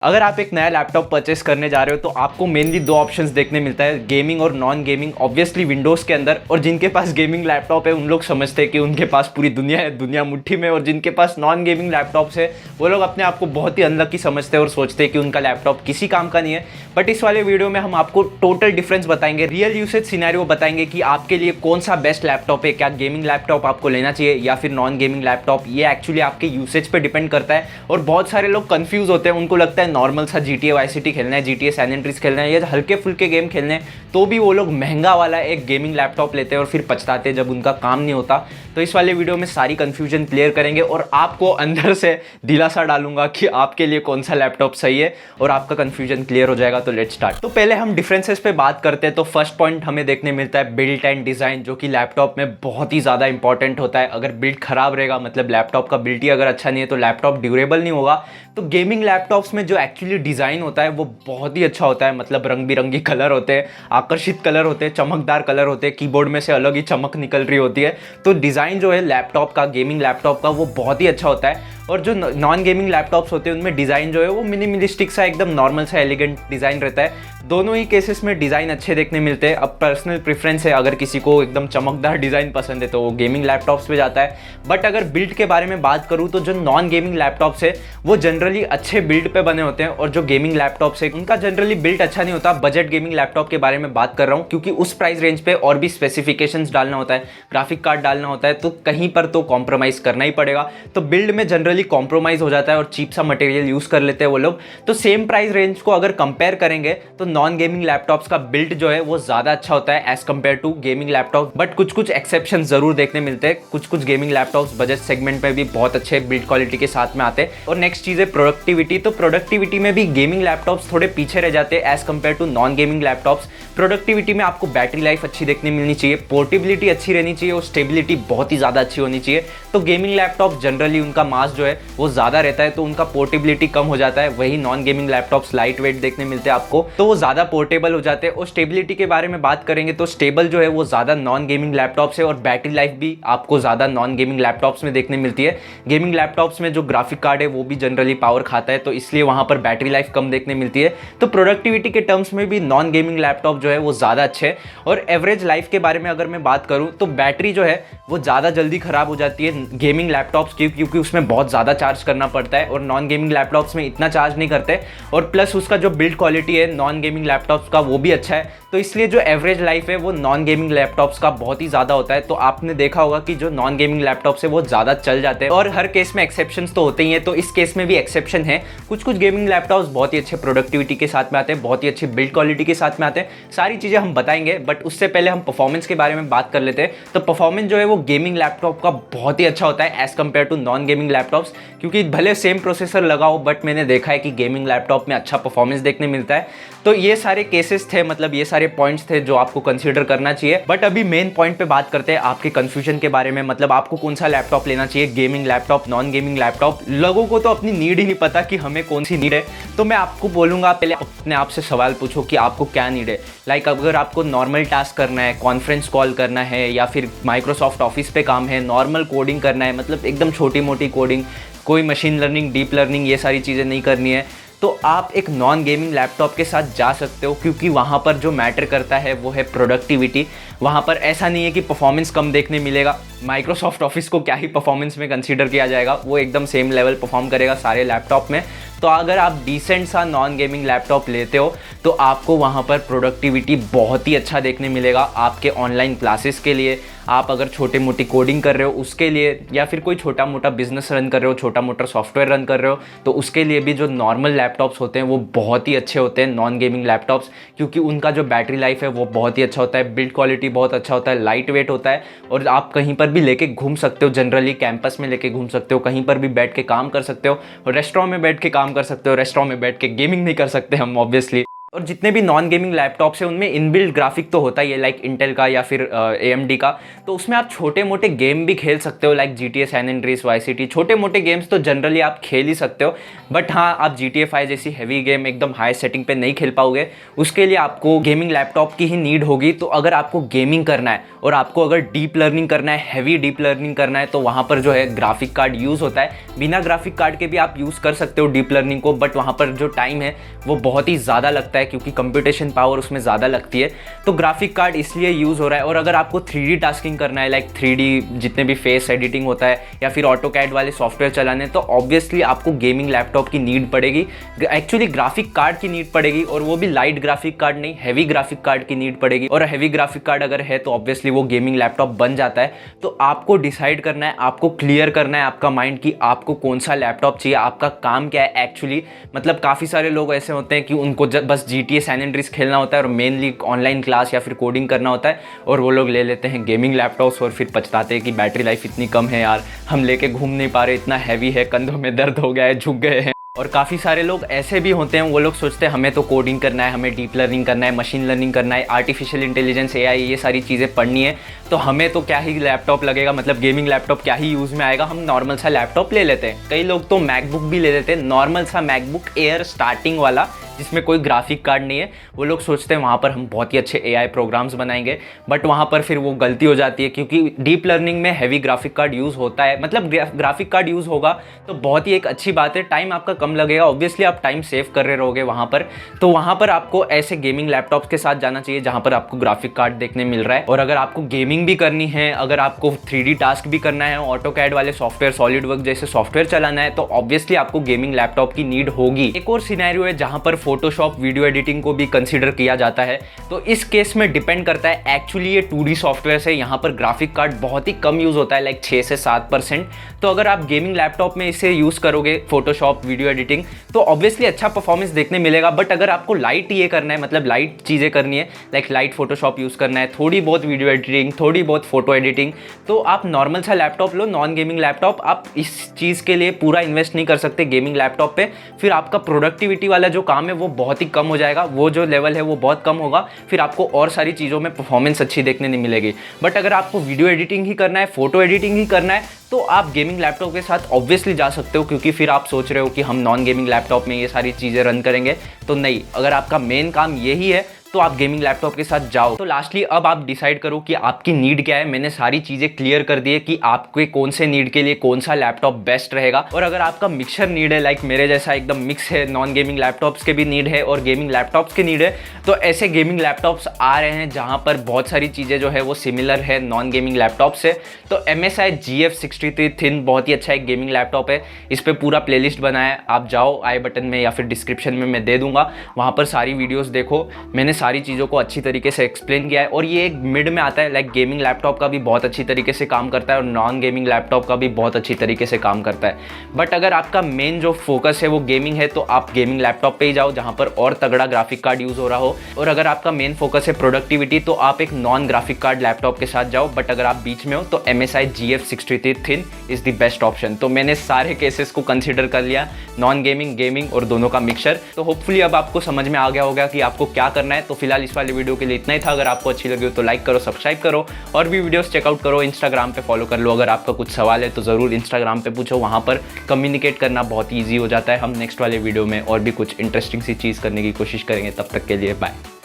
अगर आप एक नया लैपटॉप परचेस करने जा रहे हो तो आपको मेनली दो ऑप्शंस देखने मिलता है, गेमिंग और नॉन गेमिंग। ऑब्वियसली विंडोज़ के अंदर, और जिनके पास गेमिंग लैपटॉप है उन लोग समझते हैं कि उनके पास पूरी दुनिया है, दुनिया मुट्ठी में। और जिनके पास नॉन गेमिंग लैपटॉप्स है वो लोग अपने आप को बहुत ही अनलकी समझते हैं और सोचते हैं कि उनका लैपटॉप किसी काम का नहीं है। बट इस वाले वीडियो में हम आपको टोटल डिफरेंस बताएंगे, रियल यूसेज सिनेरियो बताएंगे कि आपके लिए कौन सा बेस्ट लैपटॉप है, क्या गेमिंग लैपटॉप आपको लेना चाहिए या फिर नॉन गेमिंग लैपटॉप। ये एक्चुअली आपके यूसेज पे डिपेंड करता है। और बहुत सारे लोग कंफ्यूज होते हैं, उनको लगता है नॉर्मल सा GTA वाई सिटी खेलना है, GTA सैन एंड्रीस खेलना है या हल्के फुल्के गेम खेलने हैं, तो भी वो लोग महंगा वाला एक गेमिंग लैपटॉप लेते हैं और फिर पछताते हैं जब उनका काम नहीं होता। तो इस वाले वीडियो में सारी कंफ्यूजन क्लियर करेंगे और आपको अंदर से दिलासा डालूंगा कि आपके लिए कौन सा लैपटॉप सही है और आपका कंफ्यूजन क्लियर हो जाएगा। तो लेट्स स्टार्ट। तो पहले हम डिफरेंसेस पे बात करते हैं। तो फर्स्ट पॉइंट हमें देखने मिलता है बिल्ड एंड डिजाइन, जो कि लैपटॉप में बहुत ही ज़्यादा इंपॉर्टेंट होता है। अगर बिल्ड खराब रहेगा, मतलब लैपटॉप का बिल्ड ही अगर अच्छा नहीं है, तो लैपटॉप ड्यूरेबल नहीं होगा। तो गेमिंग लैपटॉप्स में जो एक्चुअली डिज़ाइन होता है वो बहुत ही अच्छा होता है, मतलब रंग बिरंगी कलर होते हैं, आकर्षित कलर होते हैं, चमकदार कलर होते हैं, कीबोर्ड में से अलग ही चमक निकल रही होती है। तो डिज़ाइन जो है लैपटॉप का, गेमिंग लैपटॉप का, वो बहुत ही अच्छा होता है। और जो नॉन गेमिंग लैपटॉप्स होते हैं उनमें डिज़ाइन जो है वो मिनिमलिस्टिक सा, एकदम नॉर्मल सा एलिगेंट डिज़ाइन रहता है। दोनों ही केसेस में डिज़ाइन अच्छे देखने मिलते हैं। अब पर्सनल प्रेफरेंस है, अगर किसी को एकदम चमकदार डिज़ाइन पसंद है तो वो गेमिंग लैपटॉप्स पे जाता है। बट अगर बिल्ड के बारे में बात करूँ तो जो नॉन गेमिंग लैपटॉप्स है वो जनरली अच्छे बिल्ड पे बने होते हैं, और जो गेमिंग लैपटॉप्स है उनका जनरली बिल्ड अच्छा नहीं होता। बजट गेमिंग लैपटॉप के बारे में बात कर रहा हूँ, क्योंकि उस प्राइस रेंज पे और भी स्पेसिफिकेशंस डालना होता है, ग्राफिक कार्ड डालना होता है, तो कहीं पर तो कॉम्प्रोमाइज़ करना ही पड़ेगा। तो बिल्ड में जनरली कॉम्प्रोमाइज़ हो जाता है और चीप सा मटेरियल यूज़ कर लेते हैं वो लोग। तो सेम प्राइस रेंज को अगर कंपेयर करेंगे तो नॉन गेमिंग लैपटॉप्स का बिल्ड जो है वो ज़्यादा अच्छा होता है as compare to gaming laptop. But कुछ कुछ एक्सेप्शन ज़रूर देखने मिलते हैं। कुछ कुछ गेमिंग लैपटॉप्स बजट सेगमेंट में भी बहुत अच्छे बिल्ड क्वालिटी के साथ में आते हैं। और नेक्स्ट चीज़ है प्रोडक्टिविटी। तो प्रोडक्टिविटी में भी गेमिंग लैपटॉप्स थोड़े पीछे रह जाते हैं as compare to non gaming laptops. Productivity में आपको बैटरी लाइफ अच्छी देखने मिलनी चाहिए, पोर्टेबिलिटी अच्छी रहनी चाहिए और स्टेबिलिटी बहुत ही ज़्यादा अच्छी होनी चाहिए। तो गेमिंग लैपटॉप जनरली उनका मास जो है वो ज़्यादा रहता है, तो उनका पोर्टेबिलिटी कम हो जाता है। वही non gaming laptops light weight देखने मिलते हैं आपको, तो वो ज़्यादा पोर्टेबल हो जाते हैं। और स्टेबिलिटी के बारे में बात करेंगे तो स्टेबल जो है वो ज़्यादा नॉन गेमिंग लैपटॉप्स है, और बैटरी लाइफ भी आपको ज़्यादा नॉन गेमिंग लैपटॉप्स में देखने मिलती है। गेमिंग लैपटॉप्स में जो ग्राफिक कार्ड है वो भी जनरली पावर खाता है, तो इसलिए वहाँ पर बैटरी लाइफ कम देखने मिलती है। तो प्रोडक्टिविटी के टर्म्स में भी नॉन गेमिंग लैपटॉप जो है वो ज़्यादा अच्छे है। और एवरेज लाइफ के बारे में अगर मैं बात करूँ तो बैटरी जो है वो ज़्यादा जल्दी ख़राब हो जाती है गेमिंग लैपटॉप्स की, क्योंकि उसमें बहुत ज़्यादा चार्ज करना पड़ता है और नॉन गेमिंग लैपटॉप्स में इतना चार्ज नहीं करते। और प्लस उसका जो बिल्ड क्वालिटी है नॉन गेमिंग लैपटॉप्स का वो भी अच्छा है, तो इसलिए जो एवरेज लाइफ है वो नॉन गेमिंग लैपटॉप्स का बहुत ही ज़्यादा होता है। तो आपने देखा होगा कि जो नॉन गेमिंग लैपटॉप्स है वो ज़्यादा चल जाते हैं, और हर केस में एक्सेप्शंस तो होते ही हैं, तो इस केस में भी एक्सेप्शन है। कुछ कुछ गेमिंग लैपटॉप्स बहुत ही अच्छे प्रोडक्टिविटी के साथ में आते हैं, बहुत ही अच्छी बिल्ड क्वालिटी के साथ में आते हैं। सारी चीज़ें हम बताएंगे, बट उससे पहले हम परफॉर्मेंस के बारे में बात कर लेते हैं। तो परफॉर्मेंस जो है वो गेमिंग लैपटॉप का बहुत ही अच्छा होता है as compare to non gaming laptops, क्योंकि भले सेम प्रोसेसर लगाओ बट मैंने देखा है कि गेमिंग लैपटॉप में अच्छा परफॉर्मेंस देखने मिलता है। तो ये सारे केसेस थे, मतलब ये सारे पॉइंट्स थे जो आपको कंसीडर करना चाहिए। बट अभी मेन पॉइंट पे बात करते हैं आपके कंफ्यूजन के बारे में, मतलब आपको कौन सा लैपटॉप लेना चाहिए, gaming laptop, non gaming laptop. लोगों को तो अपनी नीड ही नहीं पता कि हमें कौन सी नीड है। तो मैं आपको बोलूँगा पहले अपने आप से सवाल पूछो कि आपको क्या नीड है। लाइक अगर आपको नॉर्मल टास्क करना है, कॉन्फ्रेंस कॉल करना है, या फिर माइक्रोसॉफ्ट ऑफिस पे काम है, नॉर्मल कोडिंग करना है, मतलब एकदम छोटी मोटी कोडिंग, कोई मशीन लर्निंग, डीप लर्निंग, ये सारी चीज़ें नहीं करनी है, तो आप एक नॉन गेमिंग लैपटॉप के साथ जा सकते हो। क्योंकि वहाँ पर जो मैटर करता है वो है प्रोडक्टिविटी। वहाँ पर ऐसा नहीं है कि परफॉर्मेंस कम देखने मिलेगा। माइक्रोसॉफ्ट ऑफिस को क्या ही परफॉर्मेंस में कंसीडर किया जाएगा, वो एकदम सेम लेवल परफॉर्म करेगा सारे लैपटॉप में। तो अगर आप डिसेंट सा नॉन गेमिंग लैपटॉप लेते हो तो आपको वहाँ पर प्रोडक्टिविटी बहुत ही अच्छा देखने मिलेगा। आपके ऑनलाइन क्लासेस के लिए, आप अगर छोटे मोटी कोडिंग कर रहे हो उसके लिए, या फिर कोई छोटा मोटा बिजनेस रन कर रहे हो, छोटा मोटा सॉफ्टवेयर रन कर रहे हो, तो उसके लिए भी जो नॉर्मल लैपटॉप्स होते हैं वो बहुत ही अच्छे होते हैं नॉन गेमिंग लैपटॉप्स, क्योंकि उनका जो बैटरी लाइफ है वो बहुत ही अच्छा होता है, बिल्ड क्वालिटी बहुत अच्छा होता है, लाइट वेट होता है, और आप कहीं पर भी लेके घूम सकते हो। जनरली कैंपस में लेके घूम सकते हो, कहीं पर भी बैठ के काम कर सकते हो, और रेस्टोरेंट में बैठ के काम कर सकते हो। रेस्टोरेंट में बैठ के गेमिंग नहीं कर सकते हम ऑब्वियसली। और जितने भी नॉन गेमिंग लैपटॉप्स हैं उनमें इनबिल्ट ग्राफिक तो होता ही है, लाइक इंटेल का या फिर AMD का। तो उसमें आप छोटे मोटे गेम भी खेल सकते हो, like GTA San Andreas, Vice City, छोटे मोटे गेम्स तो जनरली आप खेल ही सकते हो। बट हाँ, आप GTA 5 जैसी हैवी गेम एकदम हाई सेटिंग पे नहीं खेल पाओगे, उसके लिए आपको गेमिंग लैपटॉप की ही नीड होगी। तो अगर आपको गेमिंग करना है और आपको अगर डीप लर्निंग करना है, हैवी डीप लर्निंग करना है, तो वहाँ पर जो है ग्राफिक कार्ड यूज़ होता है। बिना ग्राफिक कार्ड के भी आप यूज़ कर सकते हो डीप लर्निंग को, बट वहाँ पर जो टाइम है वो बहुत ही ज़्यादा लगता है, क्योंकि कंप्यूटेशन पावर उसमें ज़्यादा लगती है। तो ग्राफिक कार्ड इसलिए यूज़ हो रहा है। और अगर आपको 3D टास्किंग करना है, लाइक 3D जितने भी फेस एडिटिंग होता है या फिर ऑटोकैड वाले सॉफ्टवेयर चलाने, तो ऑब्वियसली आपको गेमिंग लैपटॉप की नीड पड़ेगी, एक्चुअली ग्राफिक कार्ड की नीड पड़ेगी। और वो भी लाइट ग्राफिक कार्ड नहीं, हैवी ग्राफिक कार्ड की नीड पड़ेगी। और हैवी ग्राफिक कार्ड अगर है तो ऑब्वियसली वो गेमिंग लैपटॉप बन जाता है। तो आपको डिसाइड करना है, आपको क्लियर करना है आपका माइंड कि आपको कौन सा लैपटॉप चाहिए, आपका काम क्या है एक्चुअली। मतलब काफ़ी सारे लोग ऐसे होते हैं कि उनको बस GTA सैन एंड्रियास खेलना होता है और मेनली ऑनलाइन क्लास या फिर कोडिंग करना होता है, और वो लोग ले लेते हैं गेमिंग लैपटॉप्स और फिर पछताते हैं कि बैटरी लाइफ इतनी कम है यार, हम लेके घूम नहीं पा रहे, इतना हैवी है, कंधों में दर्द हो गया है, झुक गए हैं। और काफ़ी सारे लोग ऐसे भी होते हैं, वो लोग सोचते हैं हमें तो कोडिंग करना है, हमें डीप लर्निंग करना है, मशीन लर्निंग करना है, आर्टिफिशियल इंटेलिजेंस, AI, ये सारी चीज़ें पढ़नी है, तो हमें तो क्या ही लैपटॉप लगेगा, मतलब गेमिंग लैपटॉप क्या ही यूज़ में आएगा, हम नॉर्मल सा लैपटॉप ले लेते हैं। कई लोग तो मैकबुक भी ले लेते हैं, नॉर्मल सा मैकबुक एयर स्टार्टिंग वाला, जिसमें कोई ग्राफिक कार्ड नहीं है। वो लोग सोचते हैं वहाँ पर हम बहुत ही अच्छे AI प्रोग्राम्स बनाएंगे, बट वहाँ पर फिर वो गलती हो जाती है, क्योंकि डीप लर्निंग में हैवी ग्राफिक कार्ड यूज़ होता है। मतलब ग्राफिक कार्ड यूज़ होगा तो बहुत ही एक अच्छी बात है, टाइम आपका कम लगेगा, ऑब्वियसली आप टाइम सेव कर रहे रहोगे वहाँ पर। तो वहाँ पर आपको ऐसे गेमिंग लैपटॉप्स के साथ जाना चाहिए जहाँ पर आपको ग्राफिक कार्ड देखने मिल रहा है। और अगर आपको गेमिंग भी करनी है, अगर आपको 3D टास्क भी करना है, ऑटोकैड वाले सॉफ्टवेयर, सॉलिड वर्क जैसे सॉफ्टवेयर चलाना है, तो ऑब्वियसली आपको गेमिंग लैपटॉप की नीड होगी। एक और सिनेरियो है जहाँ पर फोटोशॉप, वीडियो एडिटिंग को भी कंसीडर किया जाता है। तो इस केस में डिपेंड करता है, एक्चुअली ये 2D सॉफ्टवेयर है, यहाँ पर ग्राफिक कार्ड बहुत ही कम यूज़ होता है, लाइक 6 से 7%। तो अगर आप गेमिंग लैपटॉप में इसे यूज़ करोगे, फोटोशॉप, वीडियो एडिटिंग, तो ऑब्वियसली अच्छा परफॉर्मेंस देखने मिलेगा। बट अगर आपको लाइट ये करना है, मतलब लाइट चीज़ें करनी है, लाइक लाइट फोटोशॉप यूज़ करना है, थोड़ी बहुत वीडियो एडिटिंग, थोड़ी बहुत फोटो एडिटिंग, तो आप नॉर्मल सा लैपटॉप लो, नॉन गेमिंग लैपटॉप। आप इस चीज़ के लिए पूरा इन्वेस्ट नहीं कर सकते गेमिंग लैपटॉप पे, फिर आपका प्रोडक्टिविटी वाला जो काम है वो बहुत ही कम हो जाएगा, वो जो लेवल है वो बहुत कम होगा, फिर आपको और सारी चीज़ों में परफॉर्मेंस अच्छी देखने नहीं मिलेगी। बट अगर आपको वीडियो एडिटिंग ही करना है, फोटो एडिटिंग ही करना है, तो आप गेमिंग लैपटॉप के साथ ऑब्वियसली जा सकते हो, क्योंकि फिर आप सोच रहे हो कि हम नॉन गेमिंग लैपटॉप में ये सारी चीज़ें रन करेंगे, तो नहीं, अगर आपका मेन काम यही है तो आप गेमिंग लैपटॉप के साथ जाओ। तो लास्टली अब आप डिसाइड करो कि आपकी नीड क्या है। मैंने सारी चीज़ें क्लियर कर दी है कि आपके कौन से नीड के लिए कौन सा लैपटॉप बेस्ट रहेगा। और अगर आपका मिक्सर नीड है, लाइक मेरे जैसा एकदम मिक्स है, नॉन गेमिंग लैपटॉप्स के भी नीड है और गेमिंग लैपटॉप्स के नीड है, तो ऐसे गेमिंग लैपटॉप्स आ रहे हैं जहाँ पर बहुत सारी चीज़ें जो है वो सिमिलर है नॉन गेमिंग लैपटॉप से। तो MSI GF63 थिन बहुत ही अच्छा एक गेमिंग लैपटॉप है, इस पर पूरा प्लेलिस्ट बनाया है, आप जाओ आई बटन में या फिर डिस्क्रिप्शन में मैं दे दूंगा, वहाँ पर सारी वीडियोस देखो। मैंने सारी चीज़ों को अच्छी तरीके से एक्सप्लेन किया है। और ये एक मिड में आता है, लाइक गेमिंग लैपटॉप का भी बहुत अच्छी तरीके से काम करता है और नॉन गेमिंग लैपटॉप का भी बहुत अच्छी तरीके से काम करता है। बट अगर आपका मेन जो फोकस है वो गेमिंग है, तो आप गेमिंग लैपटॉप पे ही जाओ जहाँ पर और तगड़ा ग्राफिक कार्ड यूज़ हो रहा हो। और अगर आपका मेन फोकस है प्रोडक्टिविटी, तो आप एक नॉन ग्राफिक कार्ड लैपटॉप के साथ जाओ। बट अगर आप बीच में हो तो MSI GF63 thin is the best option. तो मैंने सारे केसेस को कंसिडर कर लिया, नॉन गेमिंग, गेमिंग और दोनों का मिक्सचर। तो होपफुली अब आपको समझ में आ गया होगा कि आपको क्या करना है। तो फिलहाल इस वाले वीडियो के लिए इतना ही था। अगर आपको अच्छी लगी हो तो लाइक करो, सब्सक्राइब करो और भी वीडियोस चेकआउट करो, इंस्टाग्राम पे फॉलो कर लो। अगर आपका कुछ सवाल है तो ज़रूर इंस्टाग्राम पे पूछो, वहाँ पर कम्युनिकेट करना बहुत ईजी हो जाता है। हम नेक्स्ट वाले वीडियो में और भी कुछ इंटरेस्टिंग सी चीज़ करने की कोशिश करेंगे। तब तक के लिए बाय।